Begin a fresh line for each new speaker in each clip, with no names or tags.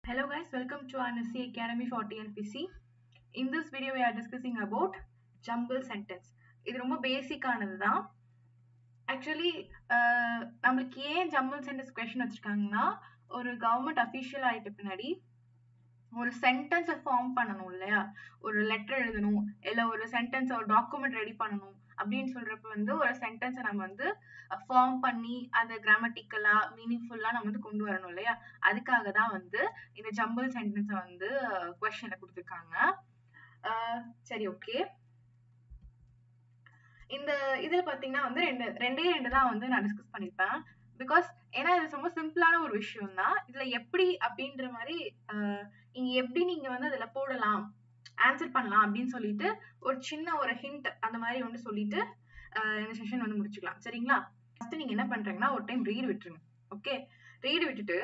Hello guys, welcome to NSC Academy for TNPC. In this video we are discussing about jumble sentence. இது ரொம்ப பேசிக்கானது தான். Actually நம்மளுக்கு ஏன் jumble sentence question வச்சிருக்காங்கன்னா, ஒரு government official ஆயிட்ட பின்னாடி ஒரு சென்டென்ஸை ஃபார்ம் பண்ணணும் இல்லையா, ஒரு லெட்டர் எழுதணும், இல்லை ஒரு சென்டென்ஸ் ஒரு டாக்குமெண்ட் ரெடி பண்ணணும் அப்படின்னு சொல்றப்ப வந்து ஒரு சென்டென்ஸை நம்ம வந்து ஃபார்ம் பண்ணி அதை கிராமட்டிக்கலா மீனிங்ஃபுல்லா நம்ம வந்து கொண்டு வரணும் இல்லையா. அதுக்காக தான் வந்து இந்த ஜம்பிள் சென்டென்ஸை வந்து கொஸ்டின்ல கொடுத்துருக்காங்க. சரி, ஓகே. இந்த இதுல பாத்தீங்கன்னா வந்து ரெண்டு தான் வந்து நான் டிஸ்கஸ் பண்ணிருப்பேன். பிகாஸ் ஏன்னா இது ரொம்ப சிம்பிளான ஒரு விஷயம் தான். இதுல எப்படி அப்படின்ற மாதிரி இங்க எப்படி நீங்க வந்து அதுல போடலாம், ஆன்சர் பண்ணலாம் அப்படின்னு சொல்லிட்டு ஒரு சின்ன ஒரு ஹிண்ட் அந்த மாதிரி வந்து சொல்லிட்டு இந்த செஷன் வந்து முடிச்சுக்கலாம். சரிங்களா? ஃபர்ஸ்ட் நீங்க என்ன பண்றீங்கன்னா ஒரு டைம் ரீட் விட்டுருங்க. ஓகே, ரீட் விட்டுட்டு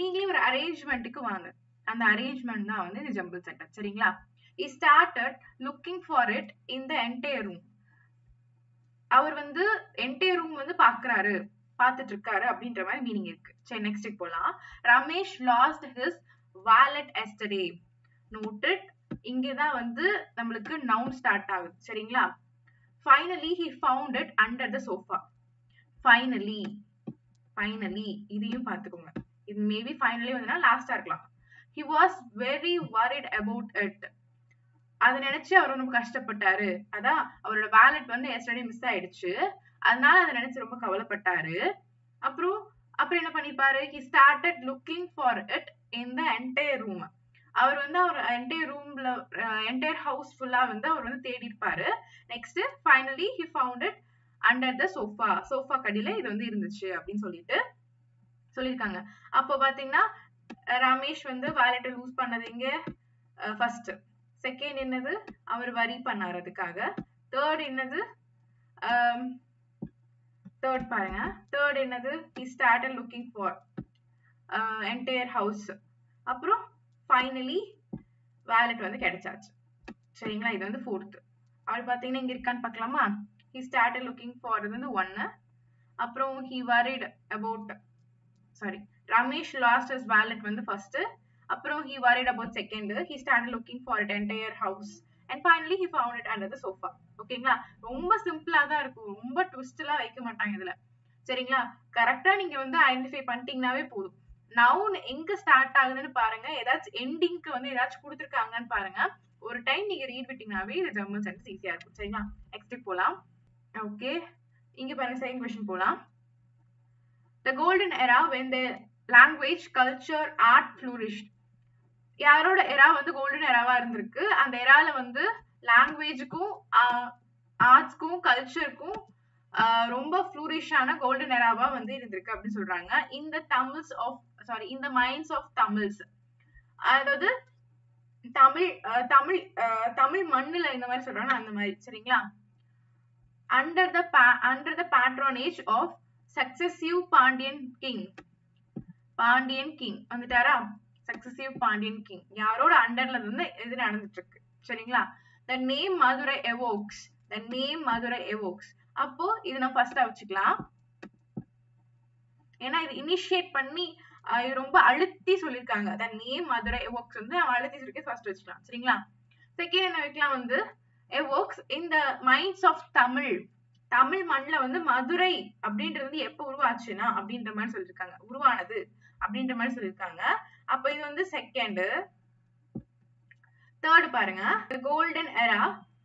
நீங்களே ஒரு அரேஞ்ச்மெண்ட்டுக்கு வாங்க. அந்த அரேஞ்ச்மெண்ட் தான் வந்து இந்த ஜம்பிள் சென்டென்ஸ். சரிங்களா? He started looking for it in the entire room. அவர் வந்து என்டையர் ரூம் வந்து பாத்துட்டு இருக்காரு அப்படின்ற மாதிரி மீனிங் இருக்கு. சரி, நெக்ஸ்ட் போலாம். Ramesh last his wallet yesterday. Noted. இங்கதான் வந்து நம்மளுக்கு நவுன் ஸ்டார்ட் ஆகுது. சரிங்களா? Finally he found it under the sofa. Finally இதையும் பாத்துக்கோங்க. இது மேபி ஃபைனலி வந்து லாஸ்டா இருக்கலாம். He was very worried about it. அதை நினைச்சு அவர் ரொம்ப கஷ்டப்பட்டாரு. அதான் அவரோட வாலெட் வந்து எஸ்டர்டே மிஸ் ஆயிடுச்சு, அதனால அதை நினைச்சு ரொம்ப கவலைப்பட்டாரு. அப்புறம் என்ன பண்ணிப்பாரு? he started looking for it in the entire room. அவர் வந்து அவர் என்டையர் ரூம்ல என்டையர் ஹவுஸ் ஃபுல்லா வந்து அவர் வந்து தேடி இருப்பாரு. Next finally he found it under the sofa. Sofa கடியில இது வந்து இருந்துச்சு அப்படின்னு சொல்லியிருக்காங்க. அப்போ பாத்தீங்கன்னா ரமேஷ் வந்து வாலெட்டை லூஸ் பண்ணது இங்க ஃபர்ஸ்ட். செகண்ட் என்னது? அவர் வரி பண்ணாரு அதுக்காக. தேர்ட் என்னது? தேர்ட் பாருங்க. தேர்ட் என்னது? he started looking for entire house. அப்புறம் ஃபைனலி வாலெட் வந்து கிடைச்சாச்சு. சரிங்களா? இது வந்து ஃபோர்த். அவர் பாத்தீங்கன்னா இங்க இருக்கான்னு பார்க்கலாமா? he started looking for இது வந்து 1. அப்புறம் he worried about Ramesh lost his wallet வந்து ஃபர்ஸ்ட். அப்புறம் he worried about second. he started looking for an entire house and finally he found it under the sofa. ஓகேங்களா? ரொம்ப சிம்பிளா தான் இருக்கும், ரொம்ப ட்விஸ்ட் எல்லாம் வைக்க மாட்டாங்க இதுல. சரிங்களா? கரெக்டா நீங்க வந்து ஐடென்டிஃபை பண்ணிட்டீங்கன்னாவே போதும். நவுன் எங்க ஸ்டார்ட் ஆகுதுன்னு பாருங்க, ஏதாச்சும் எண்டிங்க்கு வந்து ஏதாச்சும் கொடுத்துருக்காங்கன்னு பாருங்க. ஒரு டைம் நீங்க ரீட் விட்டீங்கன்னாவே இது ஜம்பிள் சென்டென்ஸ் ஈஸியா இருக்கும். சரிங்களா? நெக்ஸ்ட் போலாம். ஓகே, இங்க பாருங்க, செகண்ட் क्वेश्चन போலாம். The golden era when the language, culture, art flourished. யாரோட எரா வந்து கோல்டன் எராவா இருந்திருக்கு? அந்த எரால வந்து லாங்குவேஜுக்கும் ஆர்ட்ஸ்க்கும் கல்ச்சருக்கும் ரொம்ப ஃப்ளூரிஷான கோல்டன் எராவா வந்து இருந்திருக்கு அப்படின்னு சொல்றாங்க. இந்த மைண்ட்ஸ் ஆஃப் தமிழ்ஸ், அதாவது தமிழ் மண்ணுல இந்த மாதிரி சொல்றாங்க, அந்த மாதிரி. சரிங்களா? Under the patronage of successive Pandyan king வந்துட்டாரா? சக்சசிவ் பாண்டியன் கிங் யாரோட அண்டர்ல இருந்து இது நடந்துட்டு இருக்கு. சரிங்களா? the name Madurai evokes. அப்போ இது நான் ஃபர்ஸ்டா வச்சுக்கலாம், ஏன்னா இது இனிஷியேட் பண்ணி இது ரொம்ப அழுத்தி சொல்லிருக்காங்க. the name மதுரை evokes வந்து அழுத்தி சொல்லி ஃபர்ஸ்ட் வச்சுக்கலாம். சரிங்களா? செகண்ட் என்ன வைக்கலாம் வந்து evokes in the minds of Tamil மண்ணுல வந்து மதுரை அப்படின்றது எப்ப உருவாச்சுன்னா அப்படின்ற மாதிரி சொல்லிருக்காங்க, உருவானது அப்படின்ற மாதிரி சொல்லிருக்காங்க. அப்ப இது வந்து செகண்ட். தேர்ட் பாருங்க, golden எரா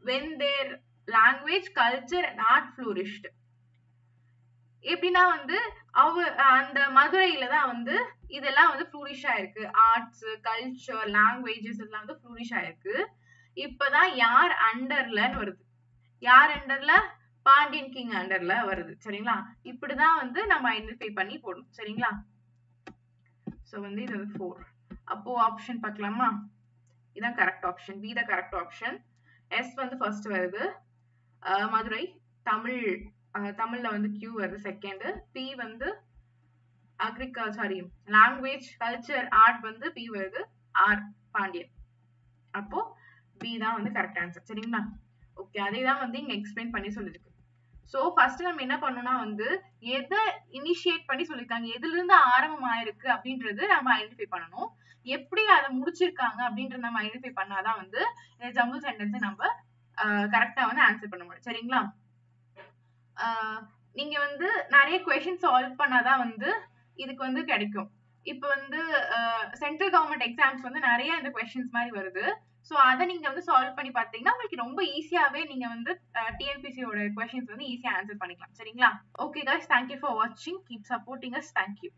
when their language, culture and art flourished. எப்படின்னா வந்து அந்த மதுரையில தான் வந்து இதெல்லாம் வந்து ஃப்ளூரிஷ் ஆயிருக்கு. ஆர்ட்ஸ், கல்ச்சர், லாங்குவேஜஸ் இதெல்லாம் வந்து ஃப்ளூரிஷ் ஆயிருக்கு. இப்பதான் யார் அண்டர்லன்னு வருது? யார் அண்டர்ல? பாண்டியன் கிங் அண்டர்ல வருது. சரிங்களா? இப்படிதான் வந்து நம்ம ஐடென்டிஃபை பண்ணி போடணும். சரிங்களா? சோ வந்து இது வந்து 4. அப்போ ஆப்ஷன் பார்க்கலாமா? இதான் கரெக்ட் ஆப்ஷன். பி தான் கரெக்ட் ஆப்ஷன். எஸ் வந்து ஃபர்ஸ்ட் வருது, மதுரை. தமிழ்ல வந்து கியூ வருது செகண்ட். பி வந்து லாங்குவேஜ், கல்ச்சர், ஆர்ட் வந்து பி வருது. ஆர் பாண்டியன். அப்போ பி தான் வந்து கரெக்ட் ஆன்சர். சரிங்களா? ஓகே, அதே தான் வந்து இங்க எக்ஸ்பிளைன் பண்ணி சொல்லிருக்கு. சோ ஃபர்ஸ்ட் நம்ம என்ன பண்ணணும்னா வந்து எதை இனிஷியேட் பண்ணி சொல்லிருக்காங்க, எதுல இருந்து ஆரம்பம் ஆயிருக்கு அப்படின்றது நம்ம ஐடென்டிஃபை பண்ணணும். எப்படி அதை முடிச்சிருக்காங்க அப்படின்றத நம்ம ஐடென்டிஃபை பண்ணாதான் வந்து இந்த ஜம்பிள் சென்டென்ஸ் நம்ம கரெக்டா வந்து ஆன்சர் பண்ண முடியும். சரிங்களா? நீங்க வந்து நிறைய கொஸ்டின் சால்வ் பண்ணாதான் வந்து இதுக்கு வந்து கிடைக்கும். இப்ப வந்து சென்ட்ரல் கவர்மெண்ட் எக்ஸாம்ஸ் வந்து நிறைய இந்த கொஸ்டின்ஸ் மாதிரி வருது. சோ அதை நீங்க வந்து சால்வ் பண்ணி பாத்தீங்கன்னா உங்களுக்கு ரொம்ப ஈஸியாவே நீங்க வந்து டிஎன்பிசியோட கொஸ்டின்ஸ் வந்து ஈஸியா ஆன்சர் பண்ணிக்கலாம். சரிங்களா? Okay guys, thank you for watching, keep supporting us, thank you.